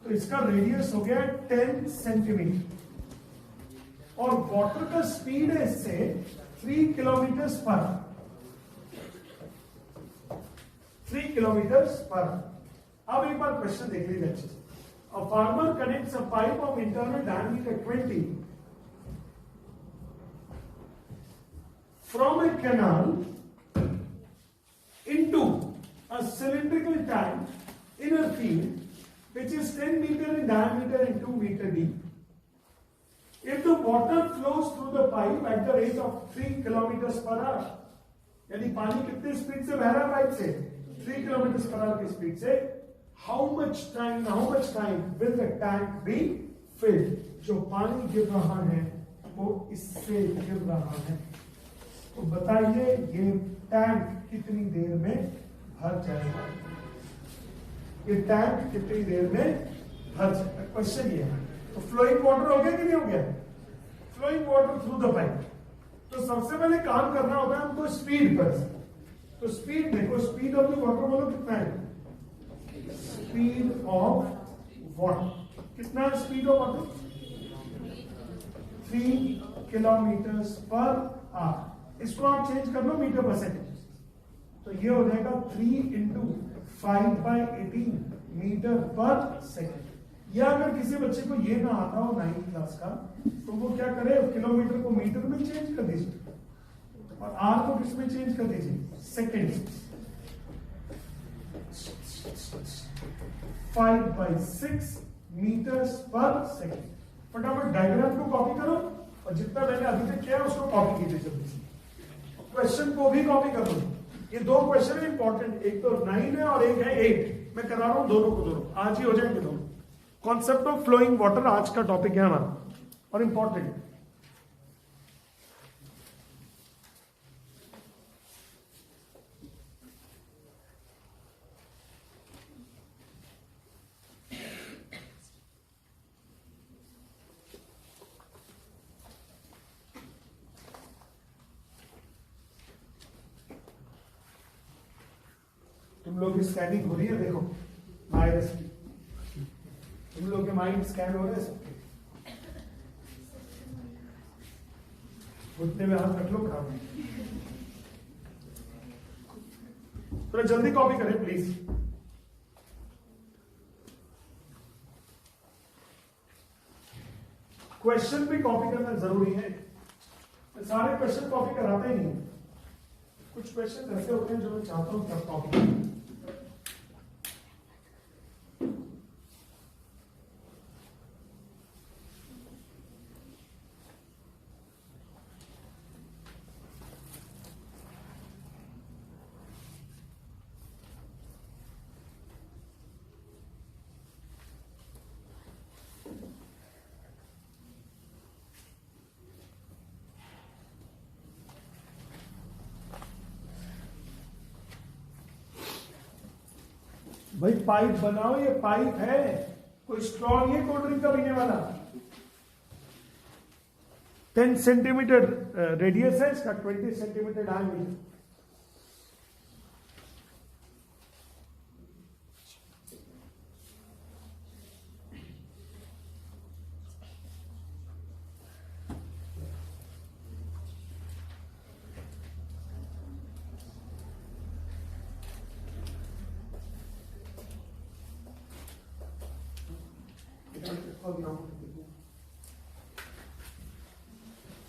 तो इसका रेडियस हो गया 10 सेंटीमीटर और वाटर का स्पीड है इससे 3 किलोमीटर पर। अब एक बार क्वेश्चन देख लीजिए अच्छे से। A farmer connects a pipe of internal diameter 20 from A canal into a cylindrical tank in a field which is 10 meter in diameter and 2 meter deep. If the water flows through the pipe at the rate of 3 kilometers per hour, यानी पानी कितने speed से बह रहा है pipe से 3 kilometre per our की speed से, how much time will the tank be filled? जो पानी गिर रहा है वो इससे गिर रहा है, तो बताइए ये टैंक कितनी देर में भर जाएगा? ये टैंक कितनी देर में भर जाएगा, क्वेश्चन ये है। तो फ्लोइंग वाटर हो गया कि नहीं हो गया? Flowing water through the pipe. तो सबसे पहले काम करना होता है हमको स्पीड पर। तो स्पीड देखो, स्पीड ऑफ द वाटर बोलो कितना है? स्पीड ऑफ वाटर कितना है? Speed of water 3 kilometre per our. इसको आप चेंज कर लो मीटर पर सेकेंड, तो ये हो जाएगा 3 इंटू 5/18 मीटर पर सेकेंड। या अगर किसी बच्चे को ये ना आता हो 9th क्लास का, तो वो क्या करे, किलोमीटर को मीटर में चेंज कर दीजिए और आर को किस में चेंज कर दीजिए? सेकेंड। 5/6 metres per second. फटाफट डायग्राम को कॉपी करो और जितना मैंने अभी तक किया उसको कॉपी कीजिए जल्दी से। क्वेश्चन को भी कॉपी कर लो। ये दो क्वेश्चन है इंपॉर्टेंट, एक तो 9 है और एक है 8। मैं करा रहा हूं दोनों को, दोनों आज ही हो जाएंगे दोनों। कॉन्सेप्ट ऑफ फ्लोइंग वाटर आज का टॉपिक है हमारा और इंपॉर्टेंट। तुम लोग की स्कैनिंग हो रही है, देखो वायरस की, तुम लोग के माइंड स्कैन हो रहे हैं सबके। घुटने में हाथ रख लो, खराब नहीं। थोड़ा जल्दी कॉपी करें प्लीज। क्वेश्चन भी कॉपी करना जरूरी है। सारे क्वेश्चन कॉपी कराते ही नहीं, कुछ क्वेश्चन ऐसे होते हैं जो मैं चाहता हूं तब कॉपी करें। भाई पाइप बनाओ, ये पाइप है, कोई स्ट्रॉ नहीं है कोल्ड ड्रिंक का पीने वाला। 10 सेंटीमीटर रेडियस है इसका, 20 सेंटीमीटर डायमीटर।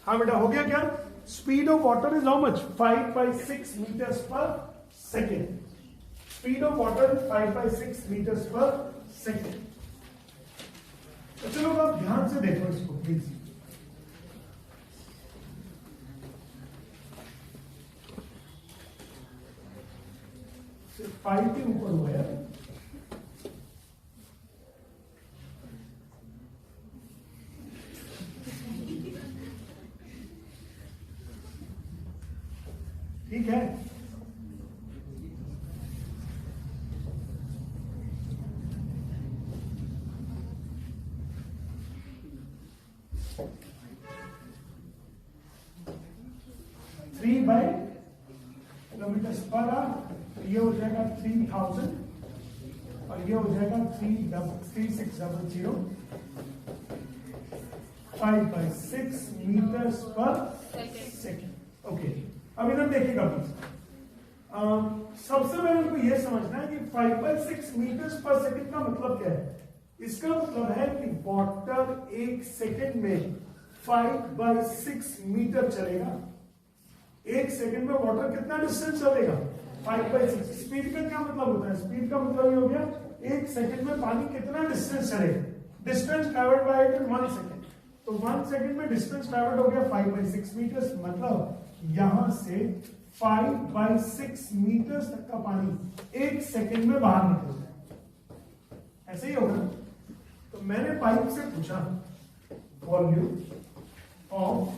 हाँ बेटा, हो गया क्या? Speed of water is how much? 5/6 metres per second. Speed of water 5/6 metres per second. तो चलो आप ध्यान से देखो इसको प्लीज। सिर्फ 5 के ऊपर हुआ है। ठीक है, three by kilometre per our, ये हो जाएगा 3000 और ये हो जाएगा 3600 5/6 मीटर्स पर सेकेंड। ओके, अब इधर देखिएगा प्लीज। सबसे पहले हमको ये समझना है कि 5/6 मीटर्स पर सेकेंड का मतलब क्या है। इसका मतलब है कि वाटर एक सेकेंड में 5/6 मीटर चलेगा। एक सेकेंड में वाटर कितना डिस्टेंस चलेगा? 5/6। स्पीड का क्या मतलब होता है? स्पीड का मतलब ये हो गया एक सेकेंड में पानी कितना डिस्टेंस चलेगा। Distance travelled bye it in 1 second. तो 1 सेकेंड में डिस्टेंस ट्रैवल्ड हो गया 5/6 मीटर्स। मतलब यहां से 5/6 मीटर्स तक का पानी एक सेकेंड में बाहर निकल जाए। ऐसे ही होगा। तो मैंने पाइप से पूछा volume of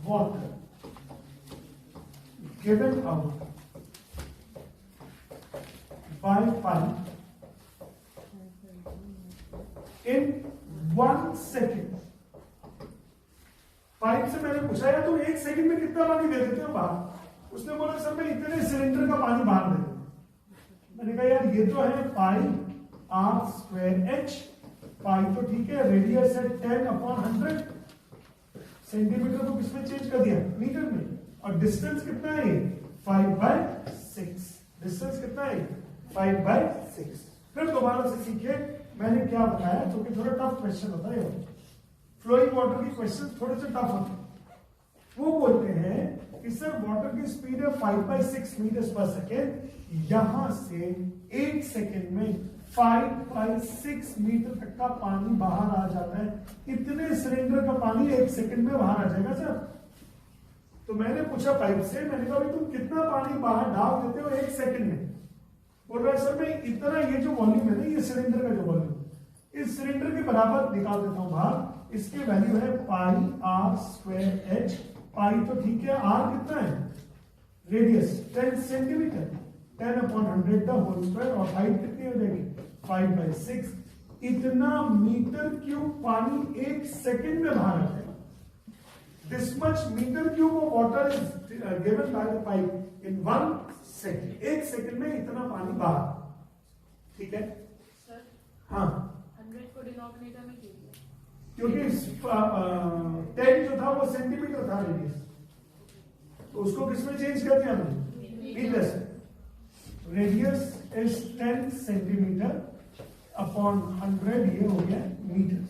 water given out bye pipe in 1 second. Pipe से मैंने पूछा यार तुम एक सेकंड में कितना पानी दे देते हो बाहर। उसने बोला सर मैं इतने सिलेंडर का पानी बाहर दे दूं। मैंने कहा यार ये तो है पाई r²h। पाई तो ठीक है, रेडियस है 10/100 सेंटीमीटर, तो किसमें चेंज कर दिया? मीटर में। और डिस्टेंस कितना है? 5/6। डिस्टेंस कितना है? 5/6। फिर दोबारा से सीखिए मैंने क्या बताया, क्योंकि थोड़ा टफ क्वेश्चन होता है। फ्लोइंग वाटर के क्वेश्चन थोड़े से टफ होते हैं। वो बोलते हैं कि सर वाटर की स्पीड है 5/6 मीटर्स पर सेकेंड। यहां से एक सेकेंड में 5/6 मीटर तक का पानी बाहर आ जाता है। इतने सिलेंडर का पानी एक सेकेंड में बाहर आ जाएगा सर। तो मैंने पूछा पाइप से, मैंने कहा तुम कितना पानी बाहर डाल देते हो एक सेकेंड में? बोल रहा है सर मैं इतना, ये जो वॉल्यूम है ना, ये सिलेंडर का जो वॉल्यूम, इस सिलेंडर के बराबर निकाल देता हूं बाहर। इसकी वैल्यू है पाई r²h। पाई तो ठीक है, r कितना है? Radius 10 centimetre, 10/100 the whole square. और हाइट कितनी हो जाएगी? 5/6। इतना मीटर क्यूब पानी एक सेकेंड में बाहर आ जाएगा। This much metre cube of water is given by the pipe in 1 second. एक सेकेंड में इतना पानी बाहर। ठीक है सर? हाँ, 100 को डिनोमिनेटर में कीजिए, क्योंकि 10 जो था वो सेंटीमीटर था रेडियस, तो उसको किसमें चेंज कर दिया हमने? मीटर से। रेडियस इज 10 सेंटीमीटर अपॉन 100, ये हो गया मीटर।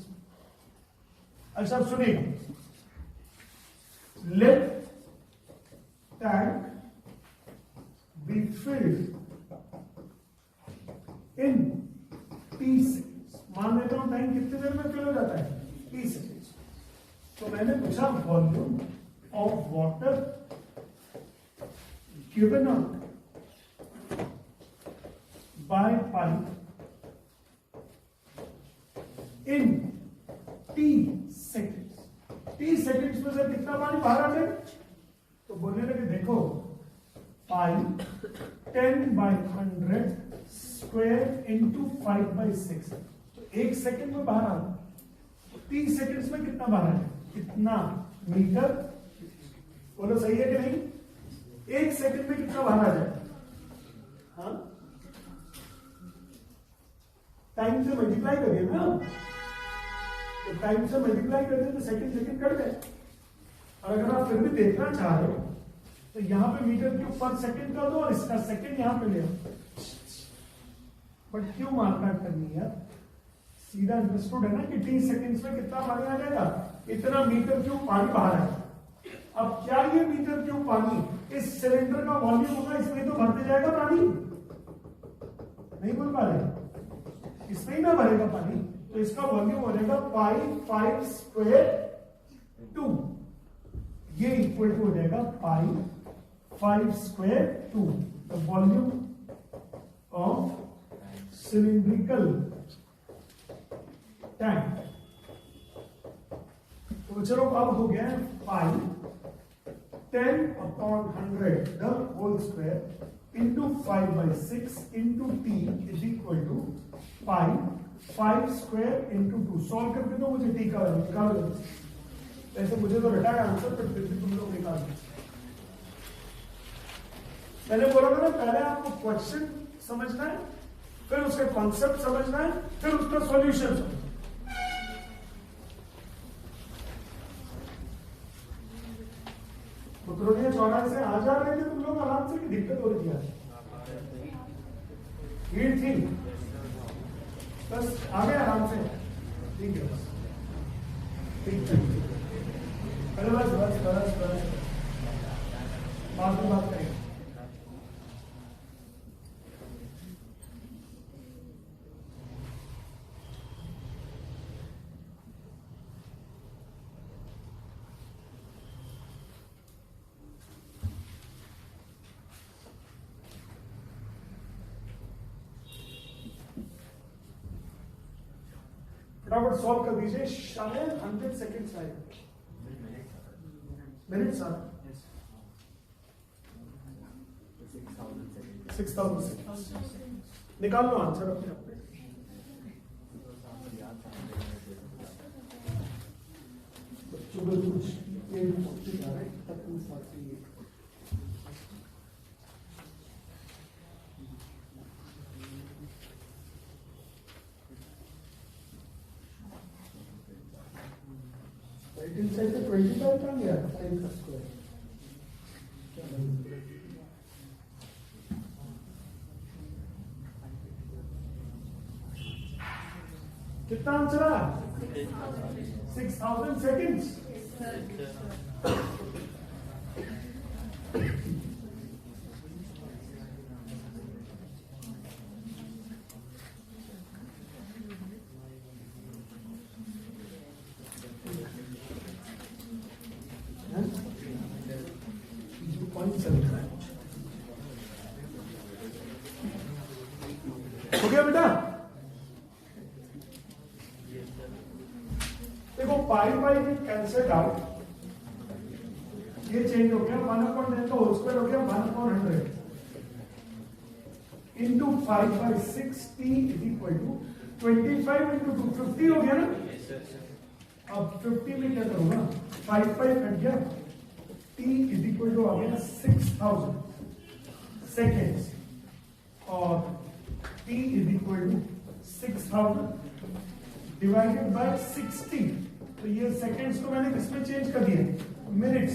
अच्छा अब सुनिए, let tank be filled in T seconds. मान लेता हूं टैंक कितने देर में फिल हो जाता है? 30 सेकेंड्स। तो मैंने पूछा volume of water given out bye pipe in T seconds. T seconds में से कितना पानी बाहर आ जाएगा? तो बोलने लगे देखो पाइप 10/100 स्क्वायर इंटू 5/6, तो एक सेकेंड में बाहर आ रहा। 30 सेकेंड्स में कितना बाहर है? कितना मीटर? बोलो सही है कि नहीं? एक सेकेंड में कितना बाहर आ जाए? हाँ, टाइम से मल्टीप्लाई करिए ना। तो टाइम से मल्टीप्लाई करते तो सेकेंड कट गए। और अगर आप फिर भी देखना चाह रहे हो तो यहां पे मीटर क्यूब पर सेकेंड कर दो और इसका सेकेंड यहां पे ले आओ। बट क्यों मारकाट करनी है? सीधा अंडरस्टूड है ना कि 30 सेकेंड्स में कितना पानी आ जाएगा? इतना मीटर क्यूब पानी बाहर आएगा। अब क्या ये मीटर क्यूब पानी इस सिलेंडर का वॉल्यूम होगा, इसमें तो भरते जाएगा पानी? नहीं बोल पा रहे? इसमें ही ना भरेगा पानी, तो इसका वॉल्यूम हो जाएगा पाई 5/2। ये इक्वल टू हो जाएगा pi 5/2, the volume of cylindrical tank. तो चलो अब हो गया pi 10/100 the whole square into 5/6 into T is equal to pi 5² into 2। Solve करके दो मुझे T का वैल्यू निकाल दो। वैसे मुझे तो रटा है आंसर, पर फिर भी तुम लोग निकाल दो। मैंने बोला था ना पहले आपको क्वेश्चन समझना है, फिर उसके कॉन्सेप्ट समझना है, फिर उसका सॉल्यूशन समझना है। बुकरोनिया चौराहे से आ जा रहे थे तुम लोग आराम से, कि दिक्कत हो रही थी? भीड़ थी, बस आ गए आराम से, ठीक है, बस ठीक है, अरे बस बस बस बस बाद में बात करेंगे। फटाफट सॉल्व कर दीजिए, शायद 100 सेकेंड्स आएगा, मिनट सर 6000 सेकेंड्स। निकाल लो आंसर अपने अपने। बच्चों को कुछ inside the 25 come here, 5 square. कितना आंसर है? 6000 seconds. हो गया बेटा? देखो पाई कैंसल आउट, ये चेंज हो गया, 1/10 का होल स्क्वायर हो गया 1/100 into 5/6 t is equal to 25 into 250 हो गया ना। अब 50 में क्या करूंगा, 5 कट गया, t इज इक्वल टू आ गया 6000 सेकेंड्स और t is equal to 6000 divided by 60। तो ये सेकेंड्स को मैंने किसमें चेंज कर दिया, मिनट्स।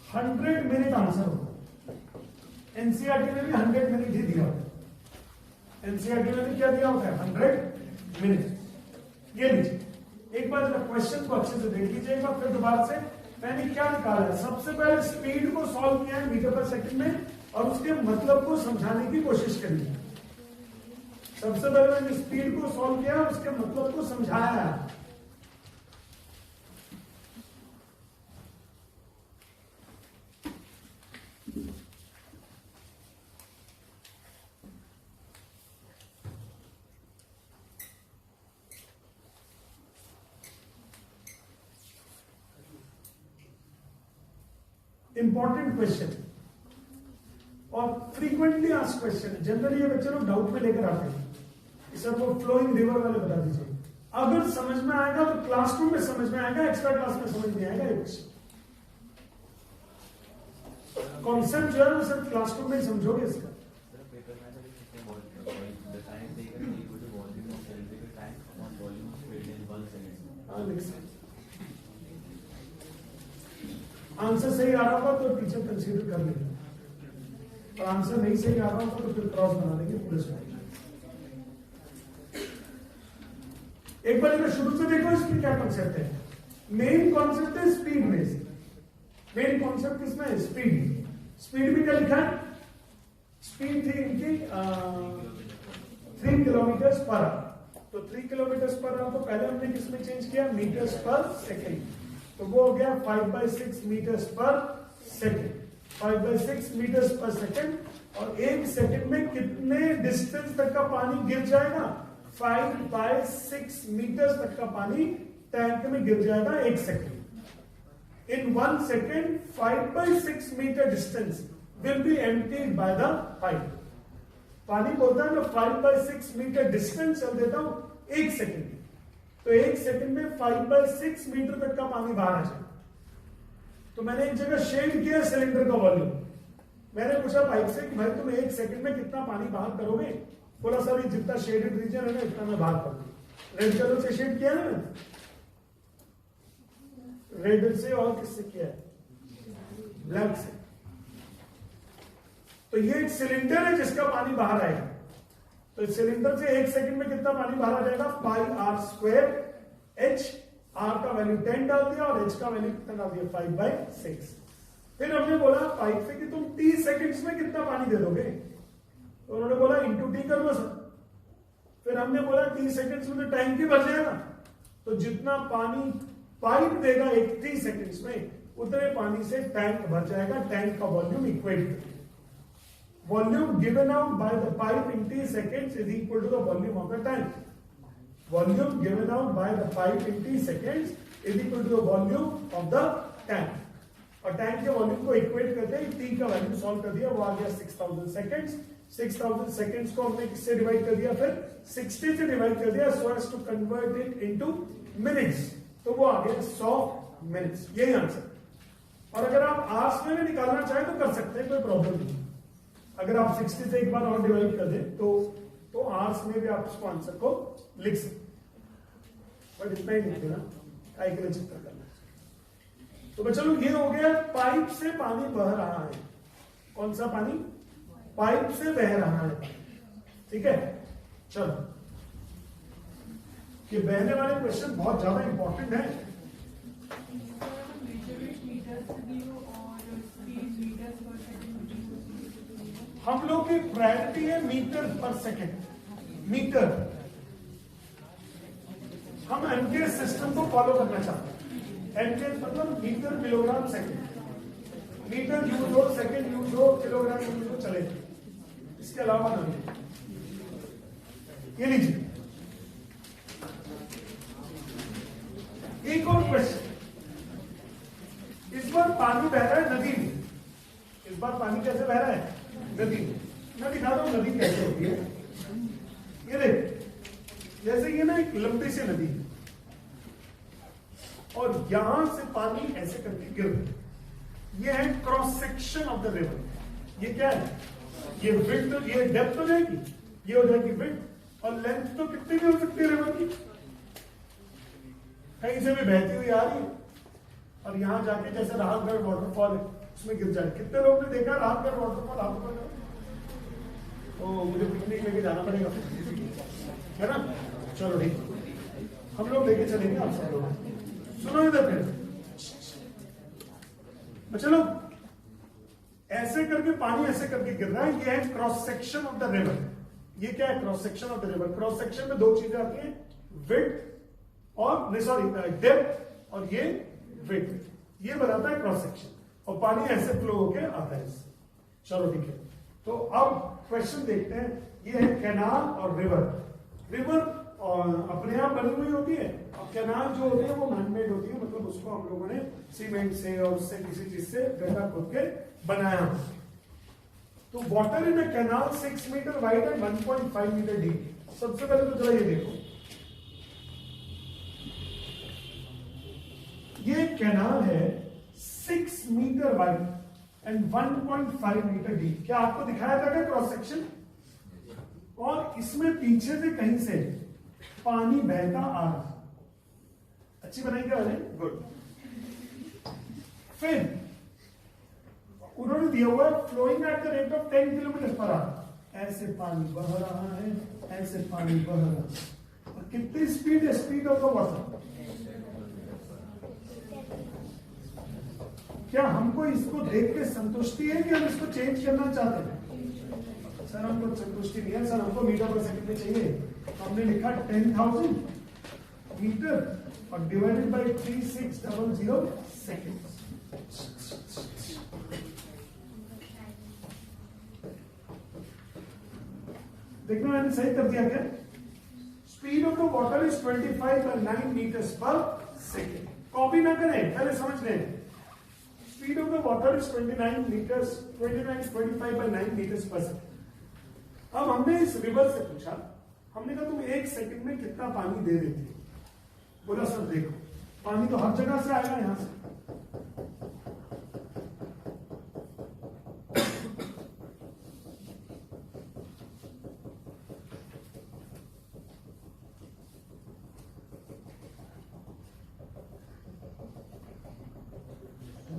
100 मिनट आंसर होगा। एनसीईआरटी में भी 100 मिनट ही दिया होता है। एनसीईआरटी में भी क्या दिया होता है, 100 मिनट। ये लीजिए, एक बार जरा क्वेश्चन को अच्छे से देख लीजिए एक बार, फिर दोबारा से। मैंने क्या निकाला है, सबसे पहले स्पीड को सॉल्व किया है मीटर पर सेकंड में और उसके मतलब को समझाने की कोशिश करी है। सबसे पहले मैंने स्पीड को सॉल्व किया और उसके मतलब को समझाया है। इंपॉर्टेंट क्वेश्चन और फ्रीक्वेंटली आस्क्ड क्वेश्चन। जनरली ये बच्चे लोग डाउट में लेकर आते हैं, सर वो फ्लोइंग रिवर वाले बता दीजिए। अगर समझ में आएगा तो क्लासरूम में समझ में आएगा, एक्स्ट्रा क्लास में समझ नहीं आएगा। ये कॉन्सेप्ट जो है वो सिर्फ क्लासरूम में ही समझोगे इसका। आंसर सही आ रहा होगा तो टीचर कंसीडर कर लेंगे, और आंसर नहीं सही आ रहा होगा तो फिर क्रॉस बना देंगे पूरे स्लाइड। एक बार इधर शुरू से देखो, इसमें क्या कॉन्सेप्ट है। मेन कॉन्सेप्ट है स्पीड में। मेन कॉन्सेप्ट किसमें है, स्पीड। स्पीड में क्या लिखा है, स्पीड थी इनकी 3 किलोमीटर पर आवर। तो 3 किलोमीटर पर आवर को पहले हमने किसमें चेंज किया, मीटर्स पर सेकेंड। तो वो हो गया 5/6 metres per second. 5/6 metres per second. और एक सेकेंड में कितने डिस्टेंस तक का पानी गिर जाएगा, 5/6 मीटर्स तक का पानी टैंक में गिर जाएगा एक second. In 1 second 5/6 meter distance will be emptied by the pipe। पानी बोलता है मैं 5/6 मीटर डिस्टेंस चल देता हूं एक सेकेंड में, तो एक सेकेंड में 5/6 मीटर तक का पानी बाहर आ जाए। तो मैंने एक जगह शेड किया सिलेंडर का वॉल्यूम। मैंने पूछा पाइप से कि भाई तुम एक सेकेंड में कितना पानी बाहर करोगे, बोला सर ये जितना शेडेड रीजन है ना इतना मैं बाहर कर दूं। रेड कलर से शेड किया है ना, रेड से और किससे किया है, ब्लैक से। तो ये एक सिलेंडर है जिसका पानी बाहर आएगा। तो इस सिलेंडर से 1 सेकंड में कितना पानी बाहर आ जाएगा, पाई आर स्क्वायर एच। आर का वैल्यू 10 डाल दिया और एच का वैल्यू कितना डाल दिया, 5/6। फिर हमने बोला पाइप से कि तुम 30 सेकंड्स में कितना पानी दे दोगे, तो उन्होंने बोला इंटू टी कर लो सर। फिर हमने बोला 30 सेकंड्स में तो टैंक ही भर जाएगा, तो जितना पानी पाइप देगा 30 सेकंड्स में उतने पानी से टैंक भर जाएगा। टैंक का volume equate, volume given out by the pipe in t seconds is equal to the volume of the tank. Volume given out by the pipe in t seconds is equal to the volume of the tank. और tank के volume को equate करते हैं, t का value solve कर दिया, वो आ गया 6000 सेकंड्स। 6000 सेकंड्स को हमने किससे डिवाइड कर दिया, फिर 60 से डिवाइड कर दिया so as to convert it into minutes, तो वो आ गया 100 मिनट्स। यही आंसर। और अगर आप आवर्स में भी निकालना चाहें तो कर सकते हैं, कोई प्रॉब्लम नहीं। अगर आप 60 से एक बार और डिवाइड कर दें तो आवर्स में भी आप उसको आंसर को लिख सकते, बट इतना ही लिख देना, काय के लिए चित्र करना। तो बच्चों ये हो गया, पाइप से पानी बह रहा है। कौन सा पानी, पाइप से बह रहा है, ठीक है। चलो, ये बहने वाले क्वेश्चन बहुत ज्यादा इंपॉर्टेंट है। हम लोग की प्रायोरिटी है मीटर पर सेकेंड। मीटर, हम एमके सिस्टम को फॉलो करना चाहते हैं। एमके मतलब metre kilogram second. Metre use हो, सेकेंड यूज हो, किलोग्राम यूज हो, चलेगा, इसके अलावा नहीं। ये लीजिए एक और क्वेश्चन। इस बार पानी बह रहा है नदी में। इस बार पानी कैसे बह रहा है, नदी। मैं दिखा दो नदी कैसे होती है। ये देख, जैसे ये ना एक लंबी सी नदी है और यहां से पानी ऐसे करके गिर रहा है। ये है cross section of the river. ये क्या है, ये विड्थ, ये डेप्थ हो जाएगी, ये हो जाएगी विड्थ, और लेंथ तो कितनी भी हो सकती है रिवर की, कहीं से भी बहती हुई आ रही है और यहां जाके जैसे राहतगढ़ वाटरफॉल है उसमें गिर जाए। कितने लोग ने देखा राहतगढ़ वाटरफॉल? आप तो मुझे पिकनिक लेके जाना पड़ेगा, है ना। चलो ठीक, हम लोग लेके चलेंगे आप सब लोग। सुनो इधर फिर, चलो ऐसे करके पानी ऐसे करके गिर रहा है। ये है cross section of the river. ये क्या है, cross section of the river. Cross section में दो चीजें आती हैं, विड्थ और सॉरी डेप्थ, और ये विड्थ। ये बनाता है क्रॉस सेक्शन, और पानी ऐसे फ्लो होके आता है इससे। चलो ठीक है, तो अब क्वेश्चन देखते हैं। ये है कैनाल और रिवर। रिवर अपने आप बनी हुई होती है, और कैनाल जो होती है वो मैनमेड होती है, मतलब उसको हम लोगों ने सीमेंट से और उससे किसी चीज से गड्ढा खोद के बनाया। तो water in a canal 6 metre wide and 1.5 metre deep. सबसे पहले तो जरा ये देखो, ये कैनाल है 6 metre wide and 1.5 metre deep. क्या आपको दिखाया था क्या क्रॉस सेक्शन? और इसमें पीछे से कहीं से पानी बहता आ रहा। अच्छी बनाई क्या मैंने? गुड। फिर उन्होंने दिया हुआ flowing at the rate of 10 kilometre per hour. ऐसे पानी बह रहा है, ऐसे पानी बह रहा है। और कितनी स्पीड है, स्पीड ऑफ द वाटर। क्या हमको इसको देख के संतुष्टि है कि हम इसको चेंज करना चाहते हैं? सर हमको संतुष्टि नहीं है सर, हमको मीटर पर सेकंड में चाहिए। हमने लिखा 10,000 मीटर और डिवाइडेड बाय 3600 सेकेंड। देखना मैंने सही कर दिया क्या? Speed of the water is 25/9 metres per second. Copy ना करें, पहले समझ लें। Speed of the water is 25/9 meters per second. अब हमने इस रिवर से पूछा, हमने कहा तुम 1 सेकंड में कितना पानी दे देते हो? बोला सर देखो, पानी तो हर जगह से आएगा यहां से।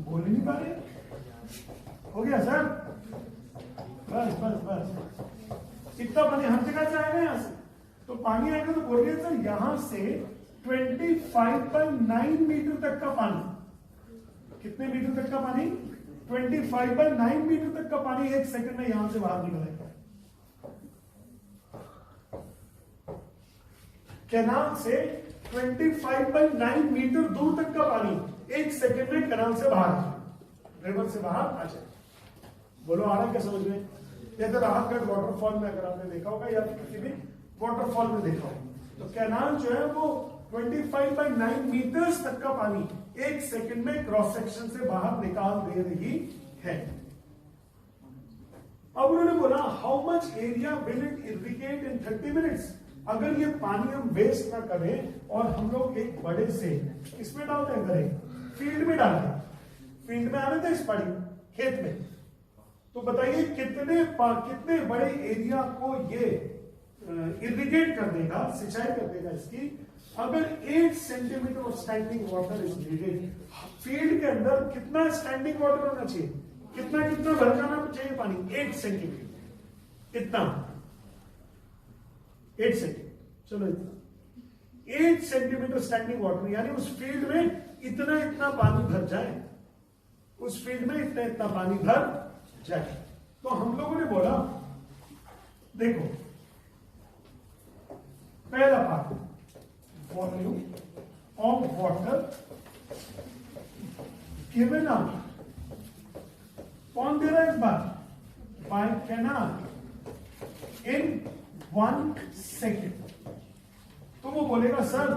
बोल ही नहीं पा रहे। हो गया सर, बस बस बस, इतना पानी हर जगह से आएगा यहाँ से, तो पानी आएगा तो बोल रहे सर यहां से 25/9 मीटर तक का पानी, कितने मीटर तक का पानी, 25/9 मीटर तक का पानी 1 सेकंड में यहां से बाहर निकलेगा। कैनाल से 25/9 मीटर दूर तक का पानी 1 सेकंड में कैनाल से बाहर, रिवर से बाहर आ जाए। बोलो आ रहा क्या समझ में? या तो राहतगढ़ वाटरफॉल में अगर आपने देखा होगा या फिर किसी भी वाटरफॉल में देखा होगा, तो कैनाल जो है वो 25/9 मीटर्स तक का पानी 1 सेकंड में क्रॉस सेक्शन से बाहर निकाल दे रही है। अब उन्होंने बोला how much area will it irrigate in 30 minutes. अगर ये पानी हम वेस्ट ना करें और हम लोग एक बड़े से इसमें डालते हैं, करें फील्ड में डालते हैं, फील्ड में आने थे इस पानी खेत में, तो बताइए कितने बड़े एरिया को ये इरिगेट कर देगा, सिंचाई कर देगा इसकी। अगर 8 centimetre of standing water is needed, field के अंदर कितना स्टैंडिंग वाटर होना चाहिए, कितना भर जाना चाहिए पानी, 8 सेंटीमीटर, इतना 8 सेंटीमीटर, चलो इतना 8 सेंटीमीटर स्टैंडिंग वाटर, यानी उस फील्ड में इतना पानी भर जाए, उस फील्ड में इतना पानी भर जाए। तो हम लोगों ने बोला देखो पहला part volume of water given out, कौन दे रहा है इस बार, बाय कैनाल इन 1 सेकेंड। तो वो बोलेगा सर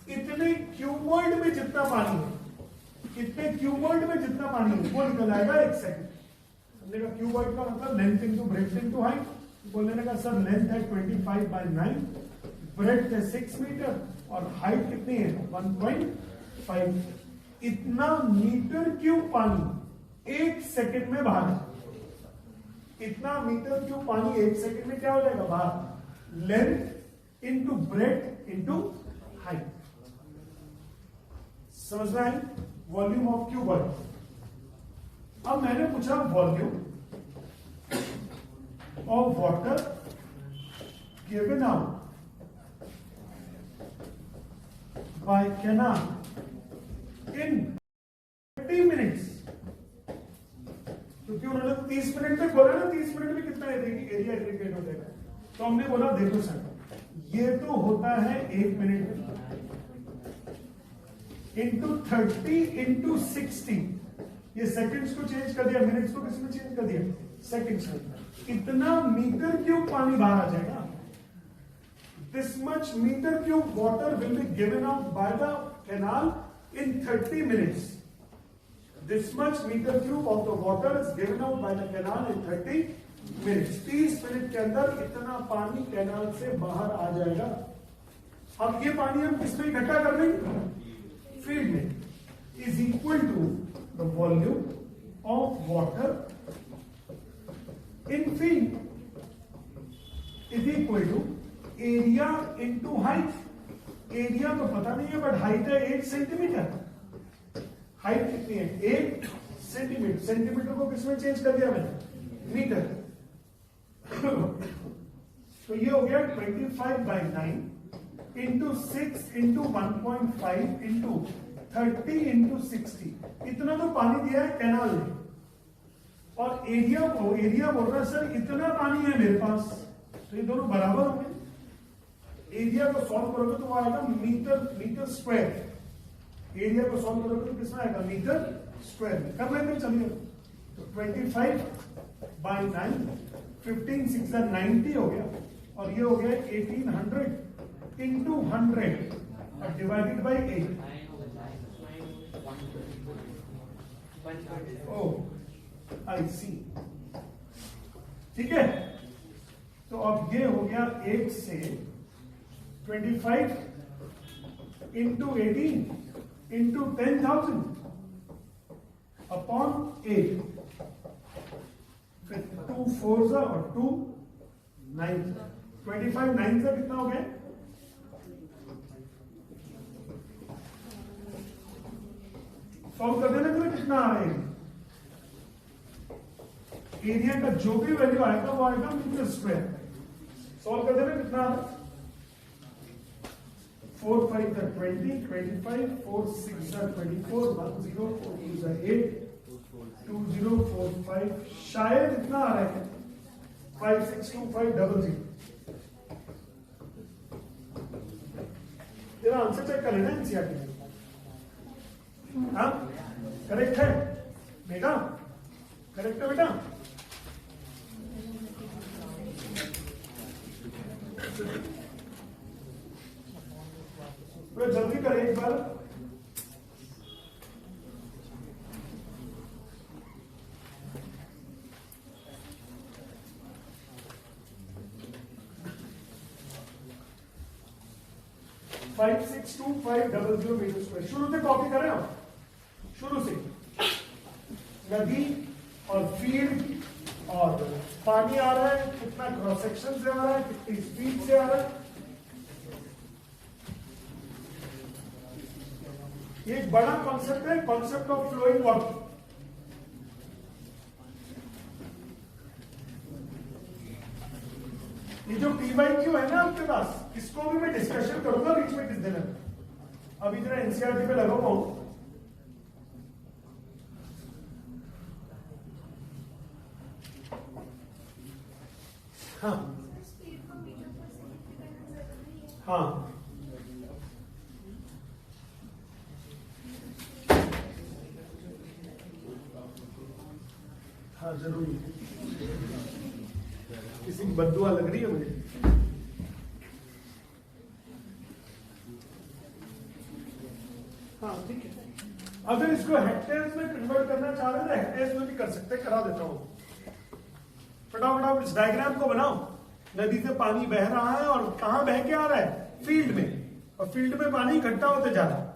इतने क्यूबर्ड में जितना पानी है, इतने क्यूबर्ड में जितना पानी है वो निकल आएगा 1 सेकेंड। हमने कहा क्यूबर्ड का मतलब length into breadth into height, बोलने का सर लेंथ है 25/9, ब्रेथ है 6 मीटर और हाइट कितनी है 1.5। इतना मीटर क्यूब पानी 1 सेकेंड में बाहर, इतना मीटर क्यूब पानी 1 सेकेंड में क्या हो जाएगा बाहर, length into breadth into height. समझ में आई? Volume of cuboid. अब मैंने पूछा volume of water given out by canal in 30 minutes, क्योंकि उन्होंने 30 मिनट में बोला ना, 30 मिनट में कितना एरिया इरिगेट हो जाएगा। तो हमने बोला देखो सर ये तो होता है 1 मिनट में, इंटू 30 इंटू 60, ये सेकंड्स को चेंज कर दिया, मिनट्स को किसमें चेंज कर दिया, सेकंड्स में। इतना मीटर क्यूब पानी बाहर आ जाएगा। This much metre cube water will be given out by the canal in 30 minutes. This much metre cube of the water is given out by the canal in 30 minutes. 30 minute के अंदर इतना पानी canal से बाहर आ जाएगा। अब ये पानी हम किसमें इकट्ठा कर लेंगे, फील्ड में, is equal to the volume of water in field is equal to area into height. Area तो पता नहीं है बट हाइट है 8 सेंटीमीटर। हाइट कितनी है 8 सेंटीमीटर। सेंटीमीटर को किसमें चेंज कर दिया मैंने, मीटर। तो ये हो गया 25/9 इंटू 6 इंटू 1.5 इंटू 30 इंटू 60। इतना तो पानी दिया है कैनाल ने, और एरिया बोल रहा है सर इतना पानी है मेरे पास, तो ये दोनों बराबर होंगे। एरिया को सॉल्व करोगे तो वो आएगा मीटर स्क्वायर। एरिया को सॉल्व करोगे तो कितना आएगा, मीटर स्क्वायर में। कर लेते चलिए, तो 25/9, 15 6 90 हो गया, और ये हो गया 1800 इंटू 100 और डिवाइडेड बाई 8। ओह आई सी, ठीक है। तो अब ये हो गया 8 से 25 इंटू 18 इंटू 10,000 अपॉन 8, फिर 2 4 और 2 9, 25 9 से कितना हो गया, सॉल्व कर देना कितना आ रहा है? एरिया का जो भी वैल्यू आएगा वो आएगा मीटर स्क्वायर। सॉल्व कर देना, कितना आ रहा है? 4 5 20, 25, 4 6 24, 1 0, 4 2 8, 2 0 4 5, शायद इतना आ रहा है 5 6 2 5 0 0। तेरा आंसर चेक कर लेना एनसीईआरटी में। हाँ करेक्ट है बेटा, करेक्ट है बेटा। तो जल्दी कर एक बार। Five 6 2 5 0 0 metre square. शुरू से कॉपी करें आप, शुरू से। नदी और फील्ड और पानी आ रहा है, कितना क्रॉस सेक्शन से आ रहा है, कितनी स्पीड से आ रहा है। ये एक बड़ा कॉन्सेप्ट है, कॉन्सेप्ट ऑफ फ्लोइंग वाटर। ये जो PYQ है ना आपके पास, इसको भी मैं डिस्कशन करूंगा बीच में किस दिन। अभी जरा एनसीईआरटी पे लगा हुआ हूं। हाँ हाँ हाँ जरूर। किसी की बद्दुआ लग रही है मुझे। हाँ ठीक है। अगर इसको हेक्टेयर्स में कन्वर्ट करना चाह रहे हैं तो हेक्टेयर्स में भी कर सकते हैं, करा देता हूं। फटाफट इस डायग्राम को बनाओ। नदी से पानी बह रहा है और कहां बह के आ रहा है? फील्ड में, और फील्ड में पानी इकट्ठा होते जा रहा है।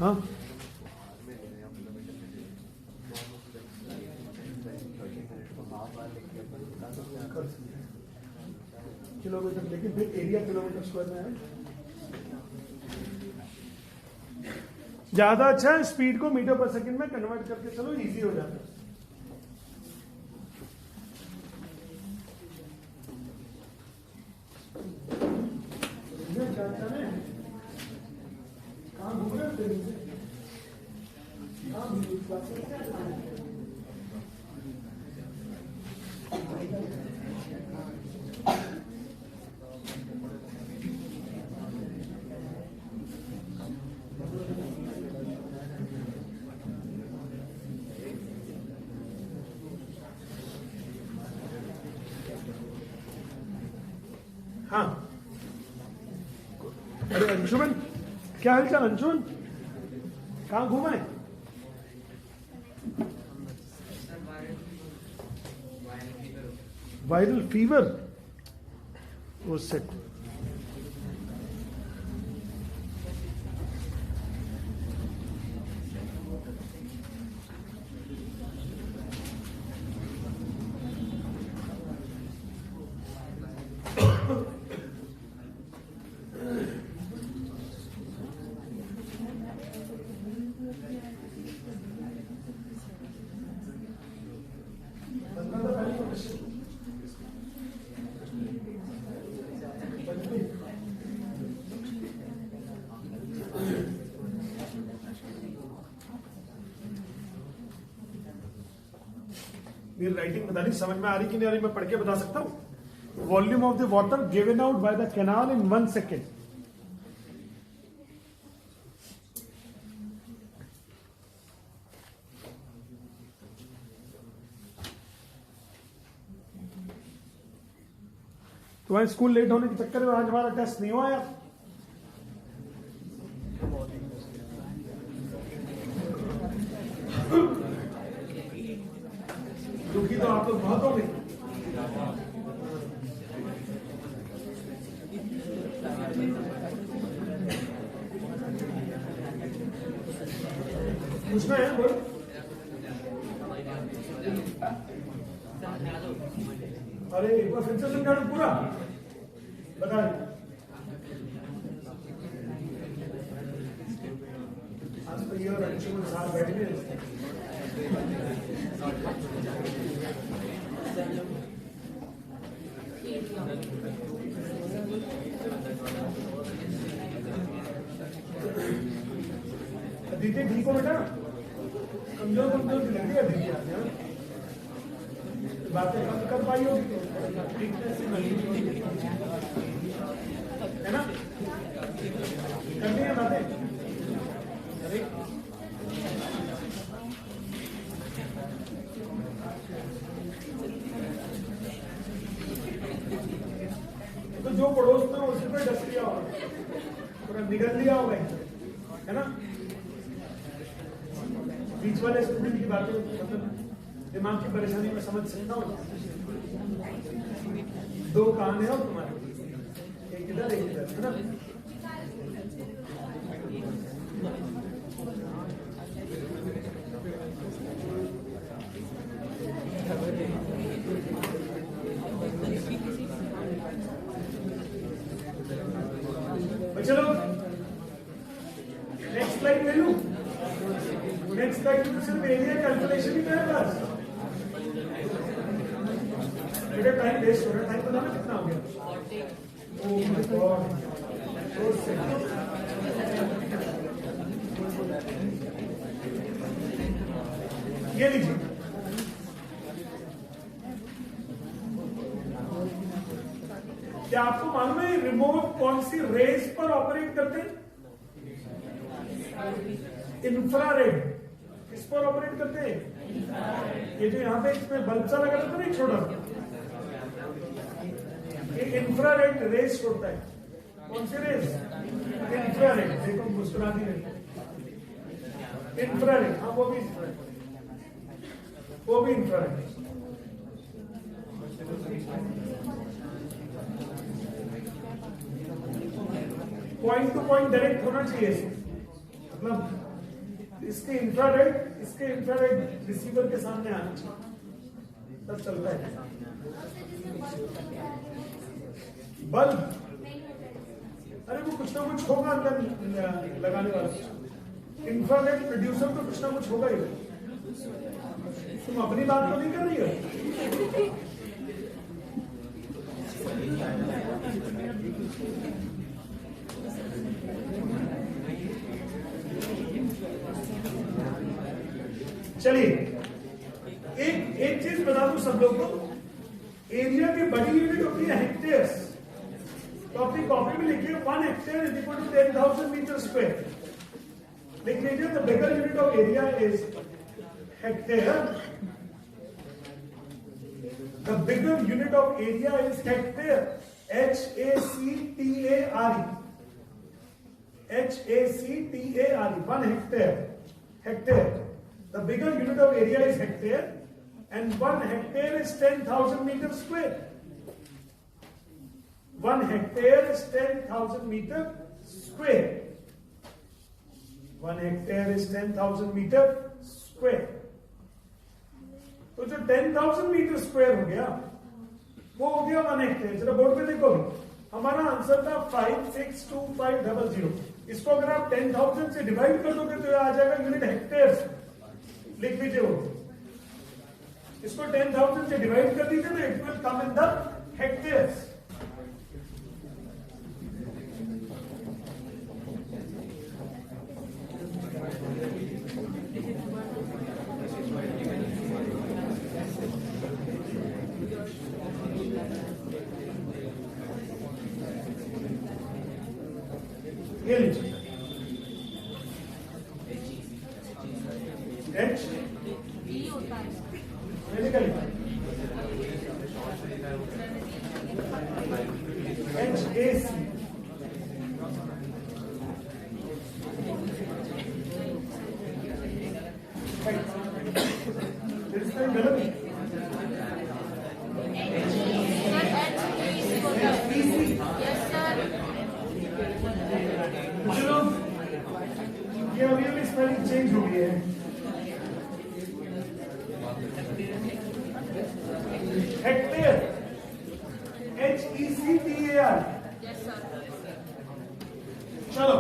हाँ किलोमीटर, लेकिन फिर एरिया किलोमीटर स्क्वायर में है। ज्यादा अच्छा है स्पीड को मीटर पर सेकंड में कन्वर्ट करके चलो, इजी हो जाता है। कहाँ घूम रहे हो? हाँ अरे अंशुमन, क्या हाल चाल अंशुमन? कहाँ घूमा है? वायरल फीवर वो सेट। मेरी राइटिंग पता नहीं समझ में आ रही कि नहीं आ रही, मैं पढ़ के बता सकता हूं। Volume of the water given out by the canal in 1 second. तुम्हारे स्कूल लेट होने के चक्कर में आज हमारा टेस्ट नहीं हुआ यार। तो बहुत हो गई। पूछना है बोल। अरे एक बार फिर से समझाना पूरा बता। आज तो ये और अंशुमन साथ बैठ गए। दीदी ठीक हो बेटा? कमजोर कमजोर लग रही है दीदी आज, हाँ? बातें कम कर पाई होगी है ना? करनी है बातें। तो जो पड़ोस में उसी पे डस लिया होगा, पूरा निगल लिया होगा, है ना? बीच वाले स्टूडेंट की बातें मतलब दिमाग की परेशानी में समझ सकता हूँ। दो कान है और तुम्हारे, एक इधर एक इधर, है ना? चलो नेक्स्ट स्लाइड ले लूं। नेक्स्ट स्लाइड में सिर्फ एरिया कैलकुलेशन ही है बस। बेटा टाइम वेस्ट हो रहा है, टाइम पता ना कितना हो गया? ओह माय गॉड, ये लीजिए। क्या आपको मालूम है रिमोट कौन सी रेस पर ऑपरेट करते हैं? इंफ्रारेड। किस पर ऑपरेट करते हैं? ये जो यहाँ पे इसमें बल्ब सा लगा था ना एक छोटा, ये इंफ्रारेड रेस छोड़ता है। कौन सी रेस? इंफ्रारेड। देखो मुस्कुराती नहीं। इंफ्रारेड, हाँ वो भी इंफ्रारेड, वो भी infrared. Point two point direct होना चाहिए, मतलब इसके इंफ्रारेड रिसीवर के सामने आना चाहिए, तब चलता है। बल्ब, अरे वो कुछ ना कुछ होगा अंदर लगाने वाला। इंफ्रारेड प्रोड्यूसर तो कुछ ना कुछ होगा ही। तुम अपनी बात तो नहीं कर रही हो? चलिए एक चीज बता दूं सब लोग को, एरिया की बड़ी यूनिट होती है हेक्टेयर्स। तो अपनी कॉपी में लिखिए 1 hectare is equal to 10,000 metre square. लिख लीजिए the bigger unit of area is hectare. The bigger unit of area is hectare, HACTARE, HACTARE, 1 hectare, hectare. The bigger unit of area is hectare, and 1 hectare is 10,000 meters square. 1 hectare is 10,000 meter square. 1 hectare is 10,000 meter square. तो जो 10,000 metre square हो गया वो हो गया 1 hectare. जरा board पे देखो, हमारा आंसर था 562500। इसको अगर आप 10,000 से डिवाइड कर दोगे तो आ जाएगा यूनिट हेक्टेयर। लिख लीजिए वो, इसको 10,000 से डिवाइड कर दीजिए तो it will come in the hectares. ये लीजिए H होता है बेसिकली HAC गलत लाइन चेंज हो गई है। Hectare, HECTAR। Yes sir. चलो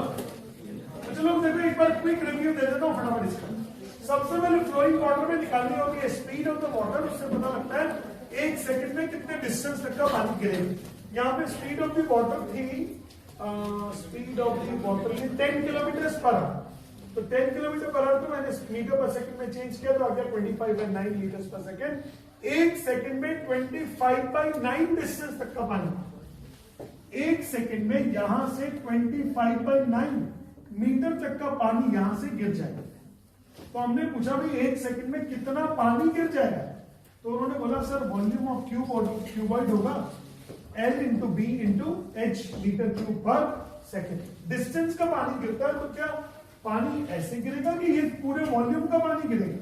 तो चलो देखो एक बार क्विक रिव्यू दे देता हूँ फटाफट इसका। सबसे पहले फ्लोइंग वाटर में निकालनी होगी है स्पीड ऑफ द वाटर। उससे पता लगता है 1 सेकंड में कितने डिस्टेंस तक का पानी गिरेगा। यहाँ पे स्पीड ऑफ द वाटर थी, स्पीड ऑफ द वाटर थी 10 किलोमीटर पर आवर। तो 10 किलोमीटर पर आवर को मैंने मीटर पर सेकंड में चेंज किया तो आ गया 25/9 लीटर्स पर सेकंड। 1 सेकंड में 25/9 डिस्टेंस तक का पानी। 1 सेकंड में यहां से 25/9 मीटर तक का पानी यहां से गिर जाएगा। तो हमने पूछा भाई 1 सेकंड में कितना पानी गिर जाएगा। तो उन्होंने बोला सर वॉल्यूम ऑफ क्यूबॉइड होगा L into B into H metre cube per second. Distance का पानी गिरता है तो क्या पानी ऐसे गिरेगा कि ये पूरे वॉल्यूम का पानी गिरेगा?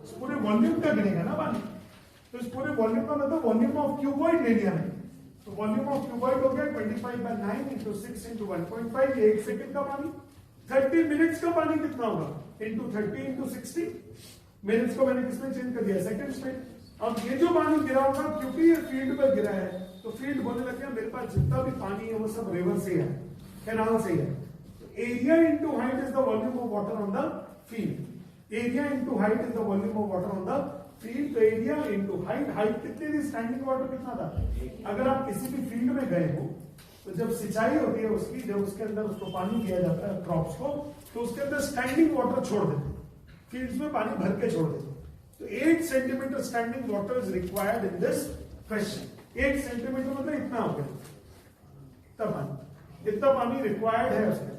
इस पूरे वॉल्यूम का गिरेगा ना पानी। तो इस पूरे वॉल्यूम का मतलब वॉल्यूम ऑफ क्यूबॉइड ले लिया मैंने। तो वॉल्यूम ऑफ क्यूबॉइड हो गया 25/9 इंटू 6 इंटू 1.5। 1 सेकंड का पानी। 30 मिनट्स का पानी कितना होगा इंटू 30 इंटू 60। मिनट्स को मैंने किसमें चेंज कर दिया? सेकंड्स में। अब ये जो पानी गिरा होगा क्योंकि ये फील्ड पर गिरा है तो फील्ड बोलने लग गया मेरे पास जितना भी पानी है वो सब रिवर से है, कैनाल से है। Area into height is the volume of water on the field. Area into height is the volume of water on the field. तो एरिया इंटू हाइट। हाइट कितनी थी? स्टैंडिंग वाटर कितना था? अगर आप किसी भी फील्ड में गए हो तो जब सिंचाई होती है उसकी, जब उसके अंदर उसको पानी दिया जाता है क्रॉप्स को, तो उसके अंदर स्टैंडिंग वाटर छोड़ देते, फील्ड्स में पानी भर के छोड़ देते। तो 8 centimetre standing water is required in this question. 8 centimetre मतलब इतना हो गया, इतना पानी रिक्वायर्ड है उसमें।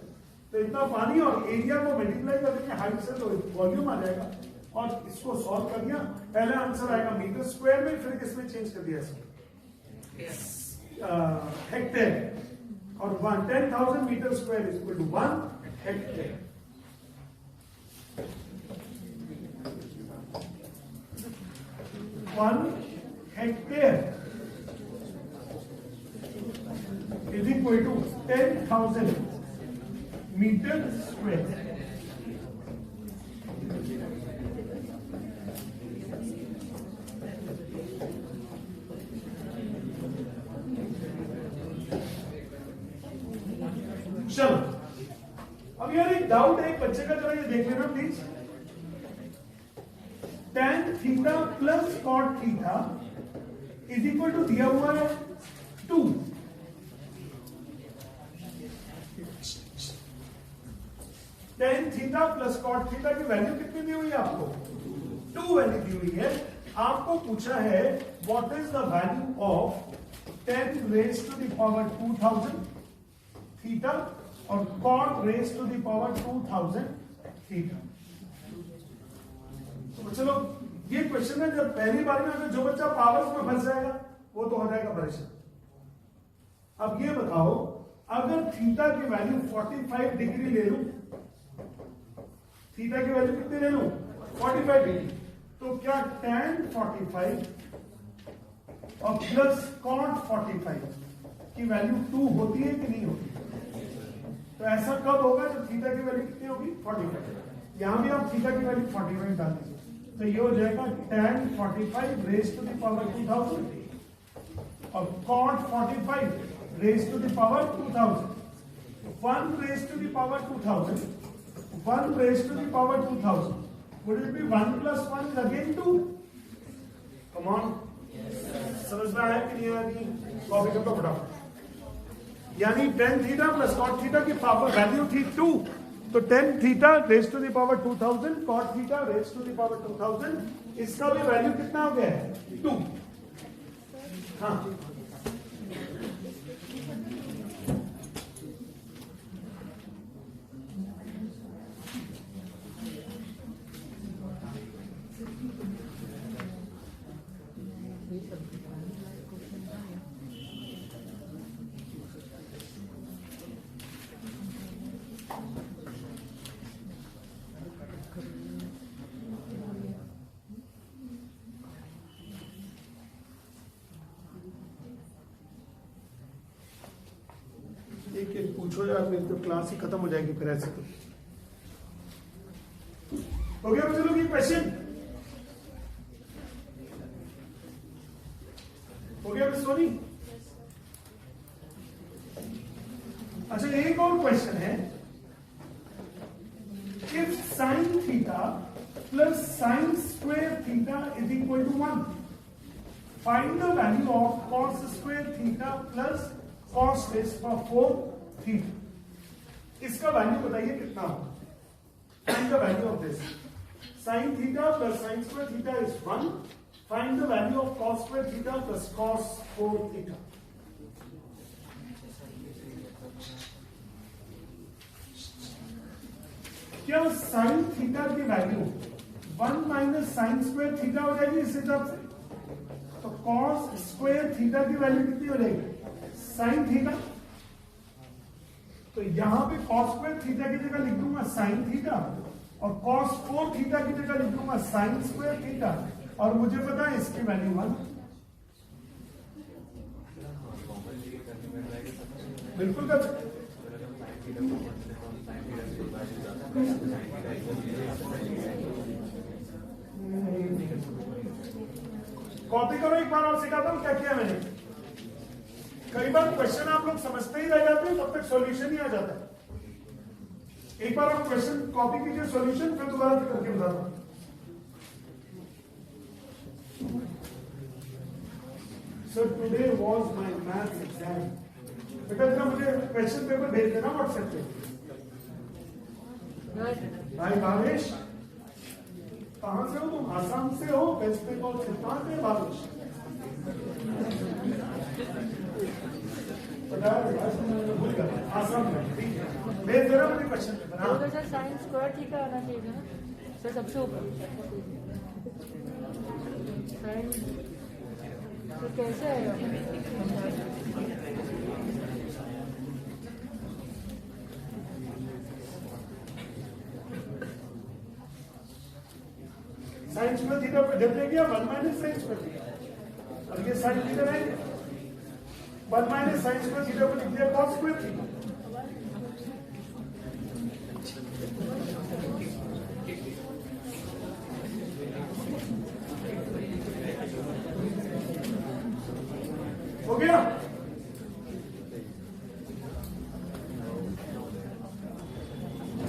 तो इतना पानी और एरिया को मल्टीप्लाई कर देंगे हाइट से तो वॉल्यूम आ जाएगा। और इसको सॉल्व कर दिया, पहला आंसर आएगा मीटर स्क्वायर में, फिर किसमें चेंज कर दिया हेक्टेयर। और 10,000 metre square is equal to 1 hectare. One hectare is equal to 10,000 meters square. चलो अब यार एक डाउट है एक बच्चे का, जरा ये देख लेना please. tan theta plus cot theta is equal to दिया हुआ है 2। tan theta plus cot theta की वैल्यू कितनी दी हुई है आपको? 2 वैल्यू दी हुई है। आपको पूछा है what is the value of 10 raise to the power 2000 theta और cot raise to the power 2000 theta. तो चलो ये क्वेश्चन है, जब पहली बार में अगर जो बच्चा पावर्स में फंस जाएगा वो तो हो जाएगा परेशान। अब ये बताओ अगर थीटा की वैल्यू 45 डिग्री ले लूं, थीटा की वैल्यू कितनी ले लूं? 45 डिग्री। तो क्या tan 45 और प्लस cot 45 की वैल्यू 2 होती है कि नहीं होती? तो ऐसा कब होगा जब थीटा की वैल्यू कितनी होगी? 45। यहां भी आप थीटा की वैल्यू 45 डाल दीजिए तो ये हो जाएगा tan 45 raise to the power 2000 और cot 45 raise to the power 2000। 1 raise to the power 2000, 1 raise to the power 2000 would it be 1 plus 1 is again 2? Come on, समझ में आया कि नहीं आया? कॉपी कर लो फटाफट। यानी tan theta plus cot theta की पावर वैल्यू थी 2, तो tan theta raise to the power 2000, cot theta raise to the power 2000, इसका भी वैल्यू कितना हो गया है? 2। हाँ एक पूछो यार, मेरी तो क्लास ही खत्म हो जाएगी फिर ऐसे तो। हो गया बच्चों लोग ये क्वेश्चन? हो गया मिस सोनी? अच्छा एक और क्वेश्चन है, if sine theta plus sine square theta is equal to 1, find the value of cos square theta plus cos raise power 4 theta. इसका वैल्यू बताइए कितना हो? Find the value of this. Sine theta plus sine square theta is 1, find the value of cos square theta plus cos 4 theta. क्या sine theta की value 1 minus sine square theta हो जाएगी इस हिसाब से? तो कॉस स्क्वायर थीटा की value कितनी हो जाएगी? Sine theta. तो यहां पे कॉस स्क्वायर थीटा की जगह लिख दूंगा साइन थीटा, और कॉस 4 थीटा की जगह लिख दूंगा साइन स्क्वायर थीटा, और मुझे पता है इसकी वैल्यू 1। बिल्कुल कर सकते। कॉपी करो, एक बार और सिखाता हूं क्या किया मैंने। कई बार क्वेश्चन आप लोग समझते ही रह जाते हैं, तब तक सॉल्यूशन ही आ जाता है। एक बार आप क्वेश्चन कॉपी कीजिए, सॉल्यूशन फिर दोबारा करके बताता हूं। So today was my maths exam. बेटा जरा मुझे क्वेश्चन पेपर भेज देना व्हाट्सएप पे। भाई भावेश, कहां से हो तुम? आसाम से हो? वेस्ट बंगाल से? कहां से भावेश? भूल गया, आसाम में। ठीक है, भेज देना मुझे question paper. Sir sign square theta आना चाहिए ना सर, सबसे ऊपर साइन, तो कैसे आएगा? साइन स्क्वायर थीटा पे जब देंगे 1 माइनस साइन स्क्वायर थीटा, और ये साइन थीटा रहेंगे 1 माइनस साइन स्क्वायर थीटा को लिख दिया कॉस स्क्वायर थीटा। हो गया?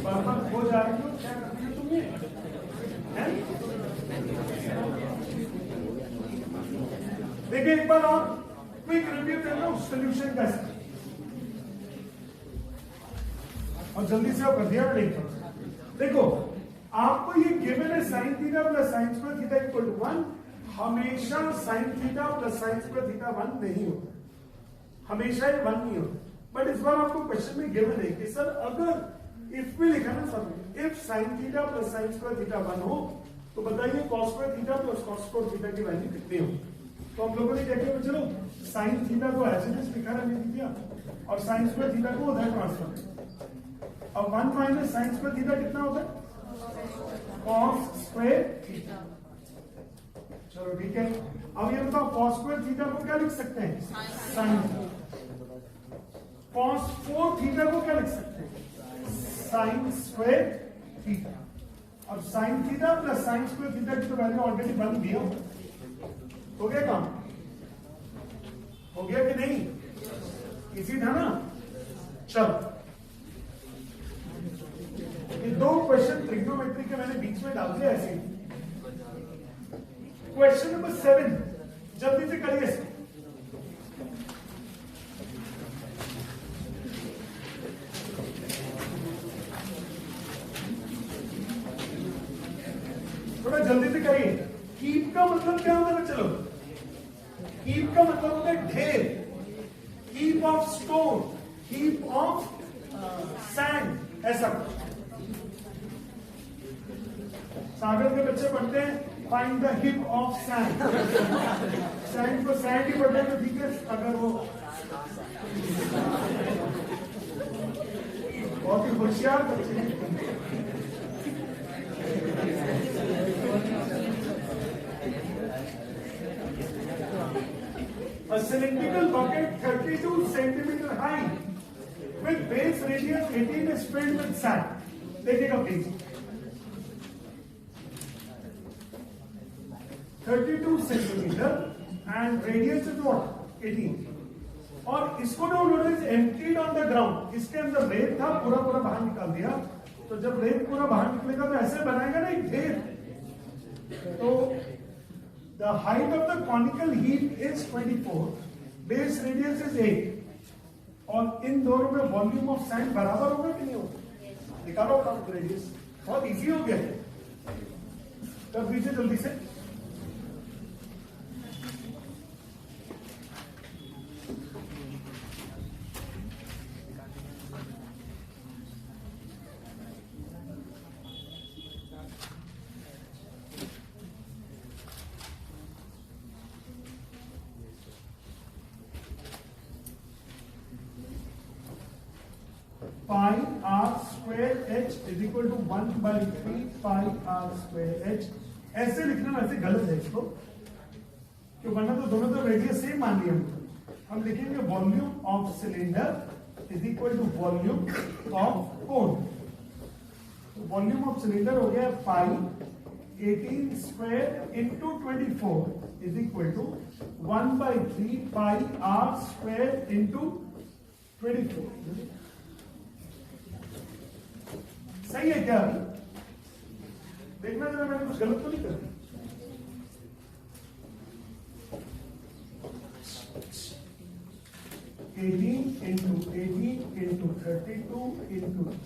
बार-बार हो जा रही हो, क्या कर रही हो तुम ये? देखिए एक बार और क्विक रिव्यू कर लो सॉल्यूशन का, और जल्दी से आप कर दिया नहीं। देखो आपको ये गिवन है sine theta plus sine square theta equal to 1। हमेशा sine theta plus sine square theta 1 नहीं होता, हमेशा ये 1 नहीं होता। बट इस बार आपको क्वेश्चन में गिवन है कि सर अगर इफ में लिखा ना sir, if sine theta plus sine square theta 1 हो तो बताइए cos square theta plus cos square theta की वैल्यू कितनी हो? तो हम लोगों ने क्या किया, चलो साइन थीटा को एज इट इज लिखा रहने दिया, और साइन स्क्वायर थीटा को उधर ट्रांसफर। अब 1 माइनस साइन स्क्वायर थीटा कितना होता है? Cos square theta. चलो ठीक है, अब ये बताओ कॉस स्क्वायर थीटा को क्या लिख सकते हैं? साइन। कॉस 4 थीटा को क्या लिख सकते हैं? Sine square theta. अब sine theta plus sine square theta की तो वैल्यू ऑलरेडी बन गई हो गया काम? हो गया कि नहीं? इसी था ना? चलो ये 2 क्वेश्चन ट्रिग्नोमेट्री के मैंने बीच में डाल दिया ऐसे। क्वेश्चन नंबर 7 जल्दी से करिए। थोड़ा जल्दी से करिए। हीप का मतलब क्या होता है? चलो हीप का मतलब होता है ढेर, heap of stone, heap of sand, ऐसा। सागर के बच्चे पढ़ते हैं find the heap of sand. Sand को सैंड ही पढ़ते हैं तो ठीक है, अगर वो बहुत ही होशियार बच्चे हैं। A cylindrical bucket 32 centimeter high with base radius 18 is filled with sand. देखिएगा please, 32 centimetre and radius is what 18। और इसको ना उन्होंने एम्प्टीड ऑन द ग्राउंड, इसके अंदर रेत था, पूरा पूरा बाहर निकाल दिया। तो जब रेत पूरा बाहर निकलेगा तो ऐसे बनाएगा ना एक ढेर। तो the height of the conical heap is 24, base radius is 8, और इन दोनों में वॉल्यूम ऑफ सैंड बराबर होगा कि नहीं होगा? निकालो अपना रेडियस, बहुत इजी हो गया है। कर दीजिए जल्दी से। Pi are square h is equal to 1/3 pi are square h. ऐसे लिखना वैसे गलत है इसको, क्यों? वरना तो दोनों तो रेडियस सेम मान लिया हम लिखेंगे volume of cylinder is equal to volume of cone. तो वॉल्यूम ऑफ सिलेंडर हो गया pi 18 square into 24 is equal to 1/3 pi are square into 24। सही है क्या? अभी देखना जरा, मैंने कुछ गलत तो नहीं कर दिया। Into 32 into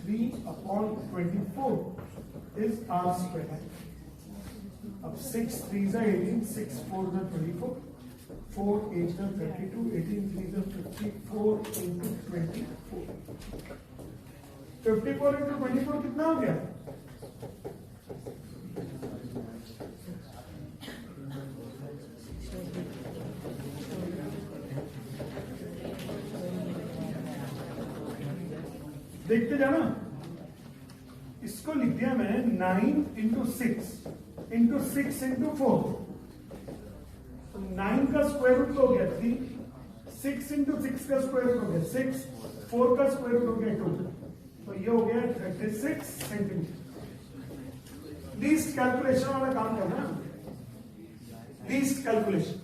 3/24 is R square. अब 6 3 18, 6 4 24, 4 8 32, 18 3 54 इंटू 24। 54 इंटू 24 कितना हो गया? देखते जाना। इसको लिख दिया मैंने 9 इंटू 6 इंटू 6 इंटू 4। तो 9 का स्क्वायर रूट हो गया 3, 6 इंटू 6 का स्क्वायर रूट हो गया 6, 4 का स्क्वायर रूट हो गया 2। तो ये हो गया 36 सेंटीमीटर। लीस्ट कैलकुलेशन वाला काम करना, लीस्ट कैलकुलेशन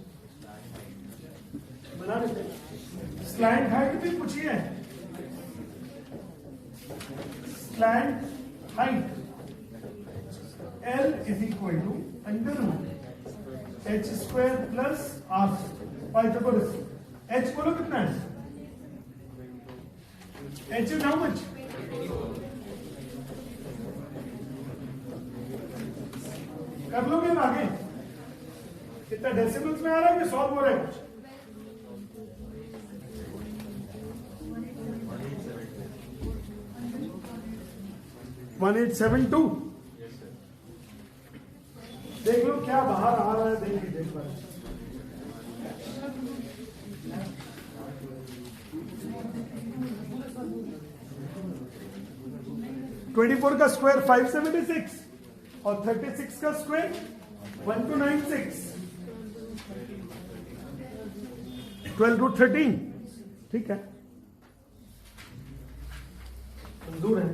बना लेते। स्लैंट हाइट भी पूछी है। Slant height L is equal to under root H square plus R Pythagoras. H बोलो कितना है? H is how much? कर लोगे हम आगे? कितना डेसिमल्स में आ रहा है कि सॉल्व हो रहा है कुछ? वन 1872। देख लो क्या बाहर आ रहा है, देख लीजिए एक बार। "24 का स्क्वायर 576 और 36 का स्क्वायर 1296, 12 रूट 13। ठीक है, दूर है।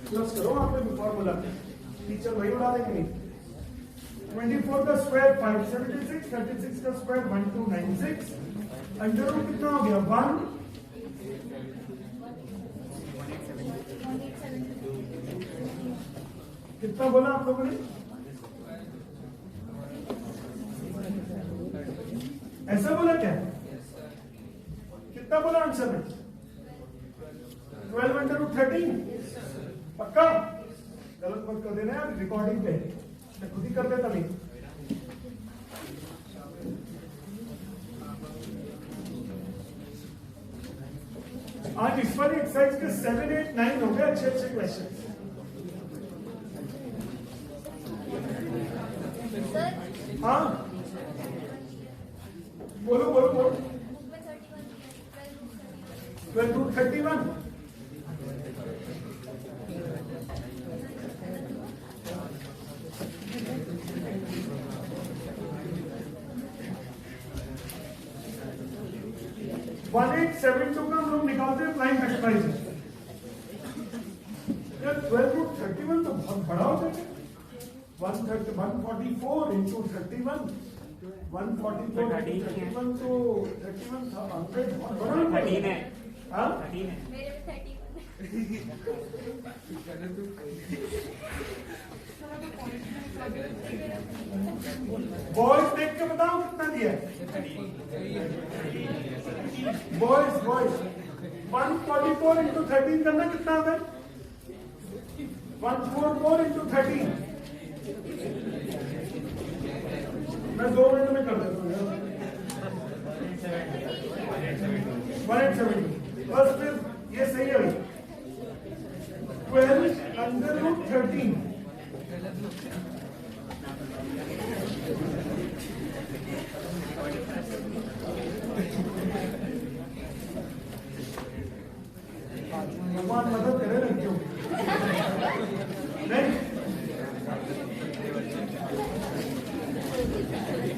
प्लस करो आप फॉर्मूला, टीचर वही उड़ा देंगे नहीं। 24 का स्क्वायर 576, 36 का स्क्वायर 1296, अंडर रूट कितना हो गया 1। कितना बोला आप लोगों ने? ऐसा बोला क्या? कितना बोला आंसर में? 12 अंडर रूट 13। पक्का? गलत मत कर देना यार, रिकॉर्डिंग पे मैं खुद ही कर देता नहीं। आज इस वाली एक्सरसाइज के 7, 8, 9 हो गए अच्छे अच्छे क्वेश्चन। हाँ बोलो बोलो बोलो। 12 रूट 31। 1872 का हम लोग निकालते हैं प्राइम फैक्टराइजर। यार 12√31 तो बहुत बड़ा हो जाएगा। 144 इंटू 31, 144 31 तो 31 था 100 बहुत बड़ा हो जाएगा। हाँ? मेरे में 31। बॉयज देख के बताओ कितना दिया है। बॉयज 144 इंटू 13 करना कितना आता है? 144 इंटू 13। मैं 2 मिनट में कर देता हूँ यार। 170 बस फिर ये सही है भाई। 12√13 भगवान मदद करे लड़कियों की। नहीं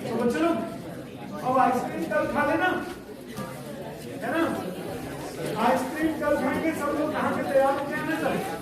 तो बच्चों लोग अब आइसक्रीम कल खा लेना है ना। आइसक्रीम कल खाएंगे सब लोग। कहाँ पे तैयार हो गए ना सब।